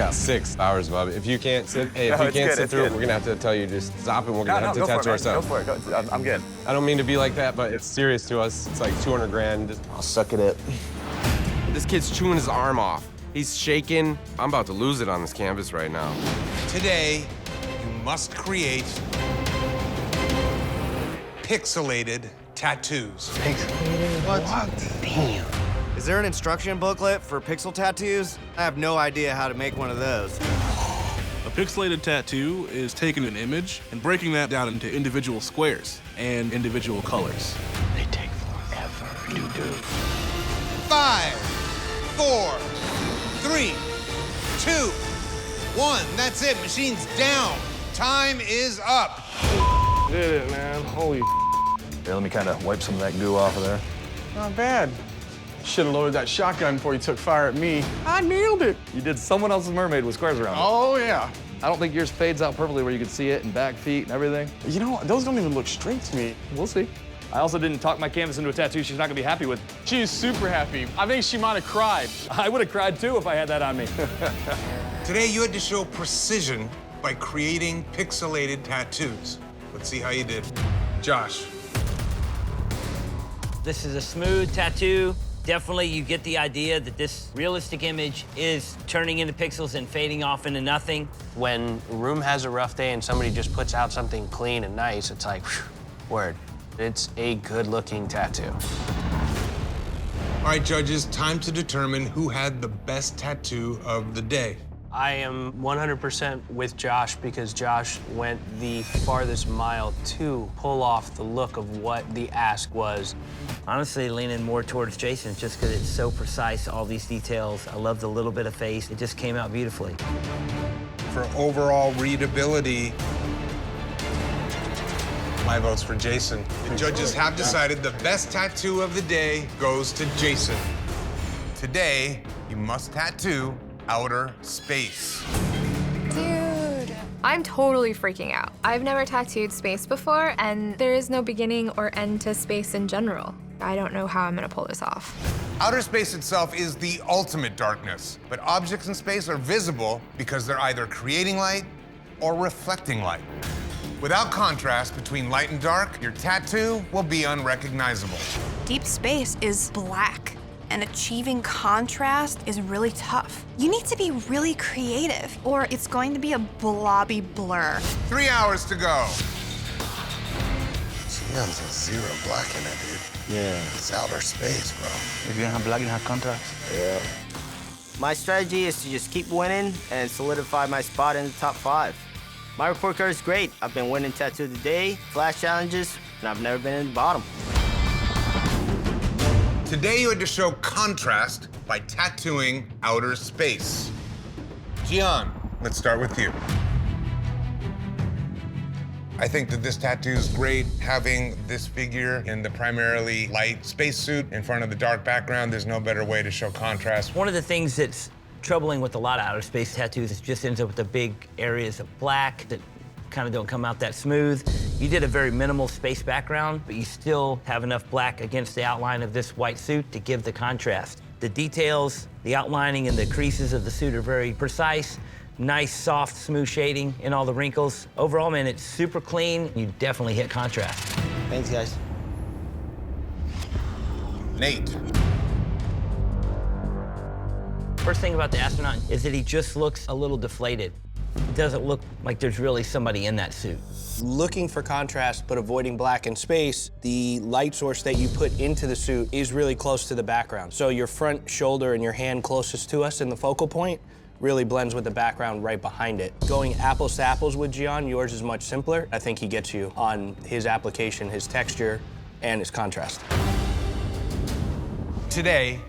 got 6 hours, Bob. If you can't sit, hey, if No, you can't sit through it, good. we're gonna have to tell you just stop and we're gonna have to tattoo ourselves. Go for it, go. I'm good. I don't mean to be like that, but it's serious to us. It's like 200 grand. Just... I'll suck it up. This kid's chewing his arm off. He's shaking. I'm about to lose it on this canvas right now. Today, you must create pixelated tattoos. Pixelated? What? Damn. Is there an instruction booklet for pixel tattoos? I have no idea how to make one of those. A pixelated tattoo is taking an image and breaking that down into individual squares and individual colors. They take forever to do. 5, 4, 3, 2, 1. That's it. Machine's down. Time is up. Did it, man. Holy. Here, let me kind of wipe some of that goo off of there. Not bad. Should have loaded that shotgun before you took fire at me. I nailed it. You did someone else's mermaid with squares around it. Oh, yeah. I don't think yours fades out perfectly where you can see it and back feet and everything. You know what? Those don't even look straight to me. We'll see. I also didn't talk my canvas into a tattoo she's not gonna be happy with. She is super happy. I think she might have cried. I would have cried too if I had that on me. Today, you had to show precision by creating pixelated tattoos. Let's see how you did. Josh. This is a smooth tattoo. Definitely you get the idea that this realistic image is turning into pixels and fading off into nothing. When a room has a rough day and somebody just puts out something clean and nice, it's like, whew, word. It's a good-looking tattoo. All right, judges, time to determine who had the best tattoo of the day. I am 100% with Josh because Josh went the farthest mile to pull off the look of what the ask was. Honestly, leaning more towards Jason just because it's so precise, all these details. I love the little bit of face. It just came out beautifully. For overall readability, my vote's for Jason. The judges have decided the best tattoo of the day goes to Jason. Today, you must tattoo outer space. Dude, I'm totally freaking out. I've never tattooed space before, and there is no beginning or end to space in general. I don't know how I'm gonna pull this off. Outer space itself is the ultimate darkness, but objects in space are visible because they're either creating light or reflecting light. Without contrast between light and dark, your tattoo will be unrecognizable. Deep space is black, and achieving contrast is really tough. You need to be really creative, or it's going to be a blobby blur. 3 hours to go. There's a zero black in it, dude. Yeah. It's outer space, bro. If you don't have black, you have contrast. Yeah. My strategy is to just keep winning and solidify my spot in the top 5. My report card is great. I've been winning Tattoo of the Day, Flash Challenges, and I've never been in the bottom. Today you had to show contrast by tattooing outer space. Gian, let's start with you. I think that this tattoo is great. Having this figure in the primarily light spacesuit in front of the dark background, there's no better way to show contrast. One of the things that's troubling with a lot of outer space tattoos is it just ends up with the big areas of black that kind of don't come out that smooth. You did a very minimal space background, but you still have enough black against the outline of this white suit to give the contrast. The details, the outlining, and the creases of the suit are very precise. Nice, soft, smooth shading in all the wrinkles. Overall, man, it's super clean. You definitely hit contrast. Thanks, guys. Nate. First thing about the astronaut is that he just looks a little deflated. It doesn't look like there's really somebody in that suit. Looking for contrast but avoiding black in space, the light source that you put into the suit is really close to the background. So your front shoulder and your hand closest to us in the focal point really blends with the background right behind it. Going apples to apples with Gian, yours is much simpler. I think he gets you on his application, his texture, and his contrast. Today,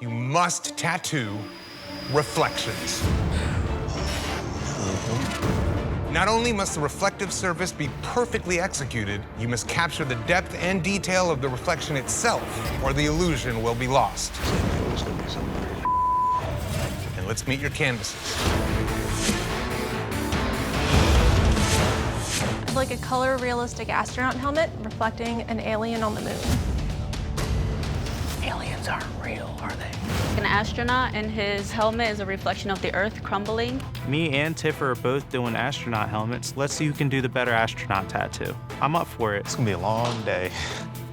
you must tattoo reflections. Not only must the reflective surface be perfectly executed, you must capture the depth and detail of the reflection itself, or the illusion will be lost. And let's meet your canvases. Like a color realistic astronaut helmet reflecting an alien on the moon. Aliens aren't real, are they? An astronaut, and his helmet is a reflection of the Earth crumbling. Me and Tiffer are both doing astronaut helmets. Let's see who can do the better astronaut tattoo. I'm up for it. It's gonna be a long day.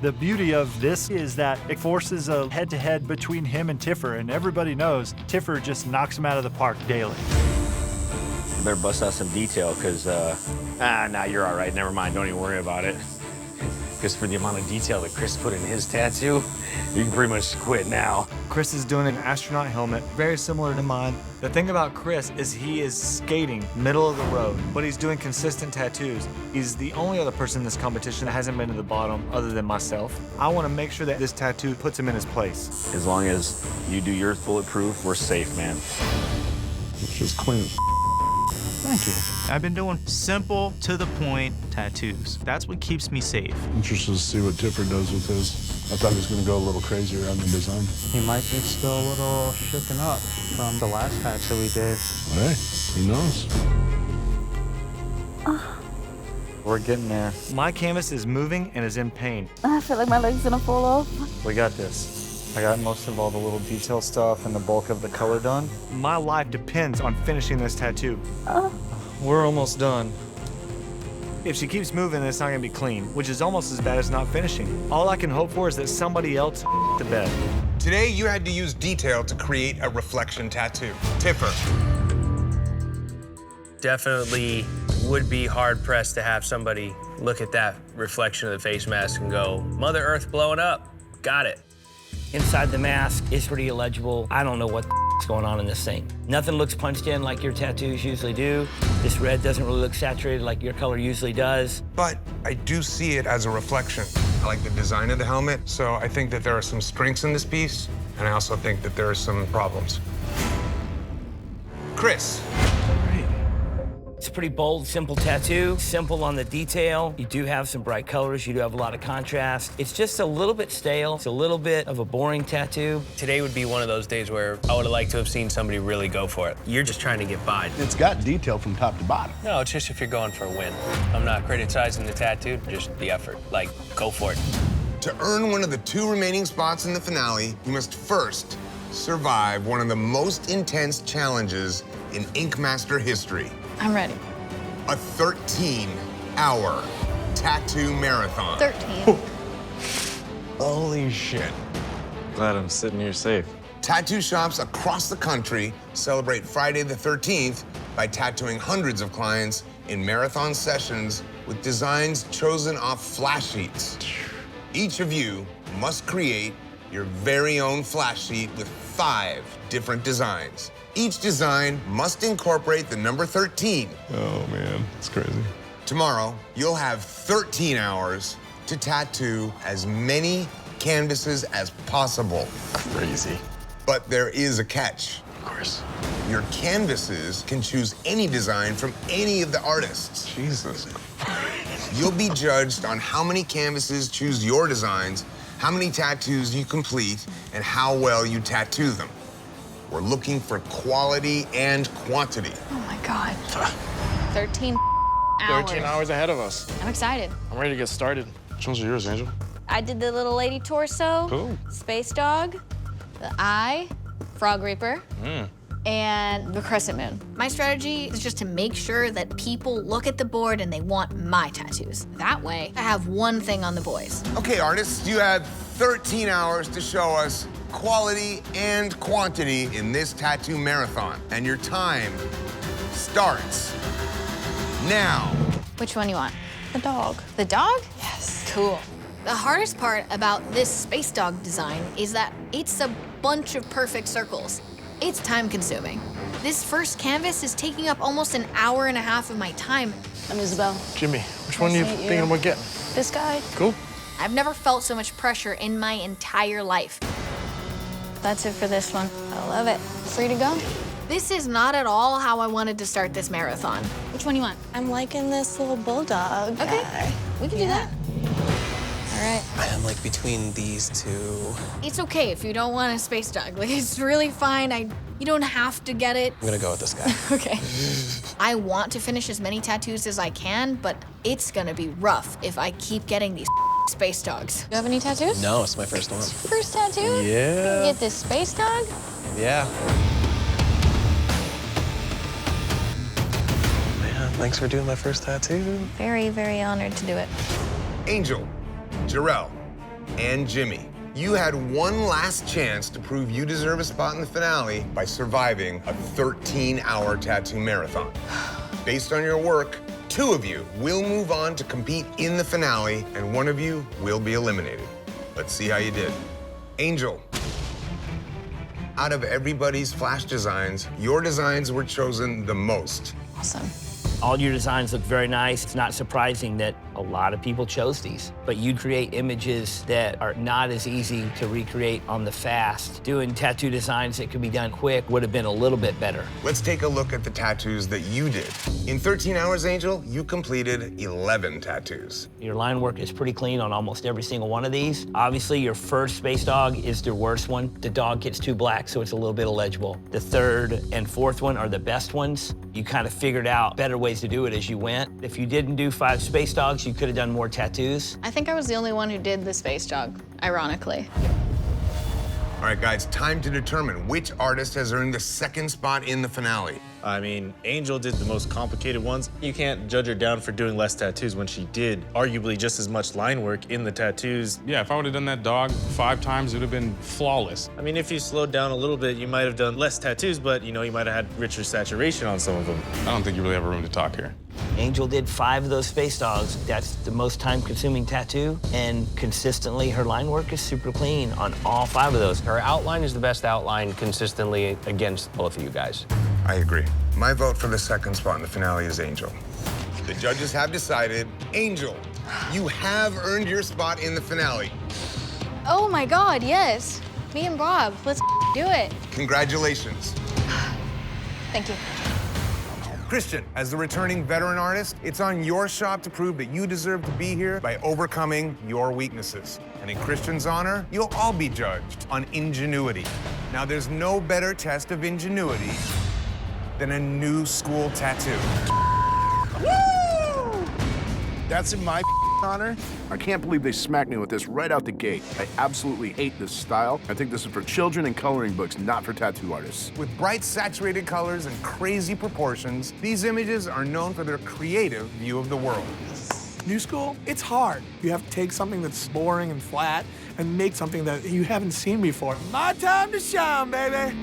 The beauty of this is that it forces a head-to-head between him and Tiffer, and everybody knows Tiffer just knocks him out of the park daily. You better bust out some detail, because, nah, you're all right. Never mind. Don't even worry about it. Because for the amount of detail that Chris put in his tattoo, you can pretty much quit now. Chris is doing an astronaut helmet, very similar to mine. The thing about Chris is he is skating middle of the road, but he's doing consistent tattoos. He's the only other person in this competition that hasn't been to the bottom other than myself. I want to make sure that this tattoo puts him in his place. As long as you do yours bulletproof, we're safe, man. It's just clean. Thank you. I've been doing simple, to the point tattoos. That's what keeps me safe. Interested to see what Tiffer does with his. I thought he was gonna go a little crazier on the design. He might be still a little shooken up from the last tattoo we did. Hey, who knows? We're getting there. My canvas is moving and is in pain. I feel like my leg's gonna fall off. We got this. I got most of all the little detail stuff and the bulk of the color done. My life depends on finishing this tattoo. We're almost done. If she keeps moving, it's not gonna be clean, which is almost as bad as not finishing. All I can hope for is that somebody else the bed. Today, you had to use detail to create a reflection tattoo. Tiffer. Definitely would be hard-pressed to have somebody look at that reflection of the face mask and go, Mother Earth blowing up. Got it. Inside the mask is pretty illegible. I don't know what's going on in this thing. Nothing looks punched in like your tattoos usually do. This red doesn't really look saturated like your color usually does. But I do see it as a reflection. I like the design of the helmet, so I think that there are some strengths in this piece, and I also think that there are some problems. Chris. It's a pretty bold, simple tattoo. Simple on the detail. You do have some bright colors. You do have a lot of contrast. It's just a little bit stale. It's a little bit of a boring tattoo. Today would be one of those days where I would have liked to have seen somebody really go for it. You're just trying to get by. It's got detail from top to bottom. No, it's just if you're going for a win. I'm not criticizing the tattoo, just the effort. Like, go for it. To earn one of the 2 remaining spots in the finale, you must first survive one of the most intense challenges in Ink Master history. I'm ready. A 13-hour tattoo marathon. 13. Holy shit. Glad I'm sitting here safe. Tattoo shops across the country celebrate Friday the 13th by tattooing hundreds of clients in marathon sessions with designs chosen off flash sheets. Each of you must create your very own flash sheet with 5 different designs. Each design must incorporate the number 13. Oh man, it's crazy. Tomorrow, you'll have 13 hours to tattoo as many canvases as possible. Crazy. But there is a catch. Of course. Your canvases can choose any design from any of the artists. Jesus. You'll be judged on how many canvases choose your designs, how many tattoos you complete, and how well you tattoo them. We're looking for quality and quantity. Oh my God. 13 hours. 13 hours ahead of us. I'm excited. I'm ready to get started. Which ones are yours, Angel? I did the little lady torso, Cool. space dog, the eye, frog reaper, and the crescent moon. My strategy is just to make sure that people look at the board and they want my tattoos. That way, I have one thing on the boys. Okay, artists, you have 13 hours to show us quality and quantity in this tattoo marathon. And your time starts now. Which one you want? The dog. The dog? Yes. Cool. The hardest part about this space dog design is that it's a bunch of perfect circles. It's time consuming. This first canvas is taking up almost an hour and a half of my time. I'm Isabel. Jimmy, which one are you Nice to meet you. thinking about getting? This guy. Cool. I've never felt so much pressure in my entire life. That's it for this one. I love it. Free to go. This is not at all how I wanted to start this marathon. Which one do you want? I'm liking this little bulldog. Okay, guy. We can do that. All right. I'm like between these 2. It's okay if you don't want a space dog. Like, it's really fine. You don't have to get it. I'm gonna go with this guy. Okay. I want to finish as many tattoos as I can, but it's gonna be rough if I keep getting these space dogs. You have any tattoos? No, it's my first one. First tattoo? Yeah. You get this space dog? Yeah. Man, thanks for doing my first tattoo. Very, very honored to do it. Angel, Jarrell, and Jimmy, you had one last chance to prove you deserve a spot in the finale by surviving a 13-hour tattoo marathon. Based on your work, 2 of you will move on to compete in the finale, and 1 of you will be eliminated. Let's see how you did. Angel, out of everybody's flash designs, your designs were chosen the most. Awesome. All your designs look very nice. It's not surprising that a lot of people chose these, but you create images that are not as easy to recreate on the fast. Doing tattoo designs that could be done quick would have been a little bit better. Let's take a look at the tattoos that you did. In 13 hours, Angel, you completed 11 tattoos. Your line work is pretty clean on almost every single one of these. Obviously, your first space dog is the worst one. The dog gets too black, so it's a little bit illegible. The third and fourth one are the best ones. You kind of figured out better ways to do it as you went. If you didn't do 5 space dogs, you could have done more tattoos. I think I was the only one who did the space dog, ironically. All right, guys, time to determine which artist has earned the 2nd spot in the finale. I mean, Angel did the most complicated ones. You can't judge her down for doing less tattoos when she did arguably just as much line work in the tattoos. Yeah, if I would have done that dog 5 times, it would have been flawless. I mean, if you slowed down a little bit, you might have done less tattoos, but, you know, you might have had richer saturation on some of them. I don't think you really have a room to talk here. Angel did 5 of those space dogs. That's the most time-consuming tattoo, and consistently, her line work is super clean on all 5 of those. Her outline is the best outline consistently against both of you guys. I agree. My vote for the 2nd spot in the finale is Angel. The judges have decided, Angel, you have earned your spot in the finale. Oh my God, yes. Me and Bob, let's do it. Congratulations. Thank you. Christian, as the returning veteran artist, it's on your shop to prove that you deserve to be here by overcoming your weaknesses. And in Christian's honor, you'll all be judged on ingenuity. Now, there's no better test of ingenuity than a new school tattoo. Woo! That's in my honor. I can't believe they smacked me with this right out the gate. I absolutely hate this style. I think this is for children and coloring books, not for tattoo artists. With bright, saturated colors and crazy proportions, these images are known for their creative view of the world. New school, it's hard. You have to take something that's boring and flat and make something that you haven't seen before. My time to shine, baby.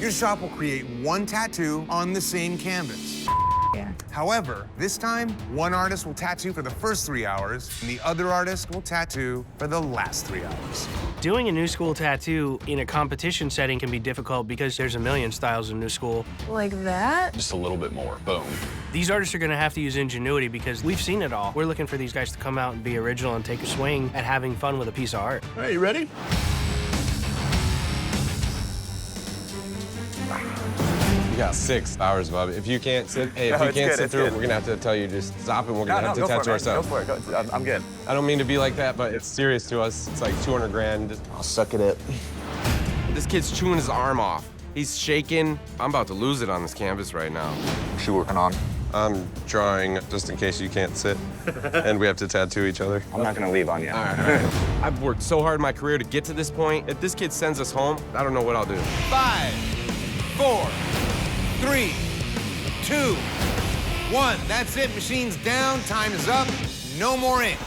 Your shop will create 1 tattoo on the same canvas. Yeah. However, this time, 1 artist will tattoo for the first 3 hours, and the other artist will tattoo for the last 3 hours. Doing a new school tattoo in a competition setting can be difficult because there's a million styles in new school. Like that? Just a little bit more. Boom. These artists are gonna have to use ingenuity because we've seen it all. We're looking for these guys to come out and be original and take a swing at having fun with a piece of art. All right, you ready? You got 6 hours, Bobby. If you can't sit, hey, if you can't sit through it, we're gonna have to tell you just stop and we're gonna have to tattoo ourselves. Go for it. I'm good. I don't mean to be like that, but it's serious to us. It's like 200 grand. I'll suck it up. This kid's chewing his arm off. He's shaking. I'm about to lose it on this canvas right now. What's she working on? I'm drawing just in case you can't sit and we have to tattoo each other. I'm not gonna leave on you. All right. I've worked so hard in my career to get to this point. If this kid sends us home, I don't know what I'll do. 5, 4, 3, 2, 1. That's it. Machine's down. Time is up. No more ink.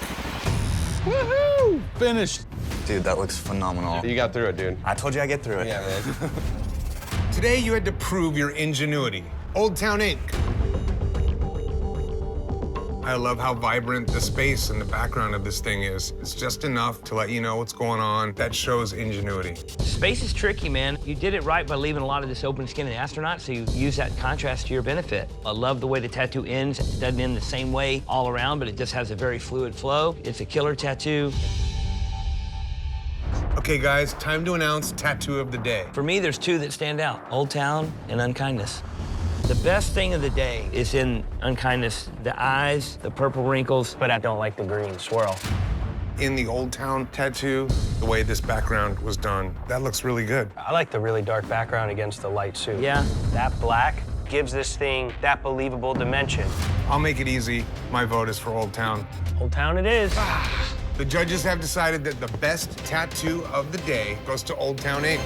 Woohoo! Finished. Dude, that looks phenomenal. You got through it, dude. I told you I'd get through it. Yeah, man. Today, you had to prove your ingenuity. Old Town Ink. I love how vibrant the space and the background of this thing is. It's just enough to let you know what's going on. That shows ingenuity. Space is tricky, man. You did it right by leaving a lot of this open skin in Astronaut, so you use that contrast to your benefit. I love the way the tattoo ends. It doesn't end the same way all around, but it just has a very fluid flow. It's a killer tattoo. Okay, guys, time to announce Tattoo of the Day. For me, there's 2 that stand out, Old Town and Unkindness. The best thing of the day is in Unkindness, the eyes, the purple wrinkles, but I don't like the green swirl. In the Old Town tattoo, the way this background was done, that looks really good. I like the really dark background against the light suit. Yeah. That black gives this thing that believable dimension. I'll make it easy. My vote is for Old Town. Old Town it is. The judges have decided that the best tattoo of the day goes to Old Town Ink.